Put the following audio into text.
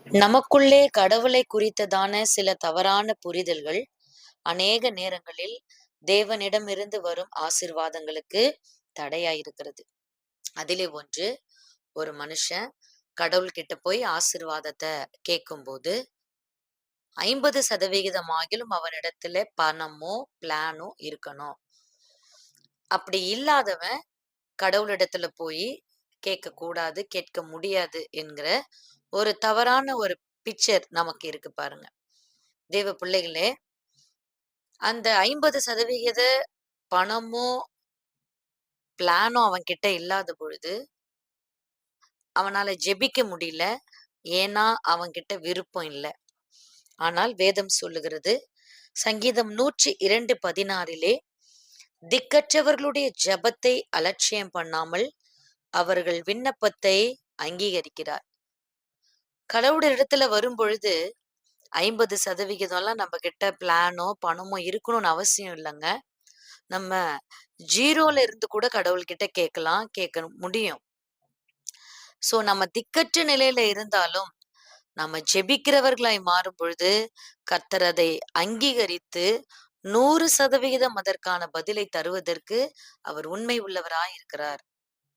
நமக்குள்ளே கடவுளை குறித்ததான சில தவறான புரிதல்கள் அநேக நேரங்களில் தேவனிடமிருந்து வரும் ஆசீர்வாதங்களுக்கு தடையாயிருக்கிறது. அதிலே ஒன்று, ஒரு மனுஷன் கடவுள்கிட்ட போய் ஆசீர்வாதத்தை கேட்கும்போது 50% ஆகிலும் அவனிடத்துல பணமோ பிளானோ இருக்கணும். அப்படி இல்லாதவன் கடவுளிடத்துல போய் கேட்க கூடாது, கேட்க முடியாது என்கிற ஒரு தவறான ஒரு பிக்சர் நமக்கு இருக்கு பாருங்க. தேவ பிள்ளைகளே, அந்த 50% பணமோ பிளானோ அவன் கிட்ட இல்லாத பொழுது அவனால ஜெபிக்க முடியல. ஏன்னா அவன்கிட்ட விருப்பம் இல்ல. ஆனால் வேதம் சொல்லுகிறது, சங்கீதம் 102:16 திக்கற்றவர்களுடைய ஜெபத்தை அலட்சியம் பண்ணாமல் அவர்கள் விண்ணப்பத்தை அங்கீகரிக்கிறார். கடவுளுடைய இடத்துல வரும் பொழுது 50% நம்ம கிட்ட பிளானோ பணமோ இருக்கணும்னு அவசியம் இல்லைங்க. நம்ம ஜீரோல இருந்து கூட கடவுள்கிட்ட கேட்க முடியும். சோ நம்ம திக்கற்ற நிலையில இருந்தாலும் நம்ம ஜெபிக்கிறவர்களாய் மாறும் பொழுது கர்த்தர் அதை அங்கீகரித்து 100% அதற்கான பதிலை தருவதற்கு அவர் உண்மை உள்ளவராய் இருக்கிறார்.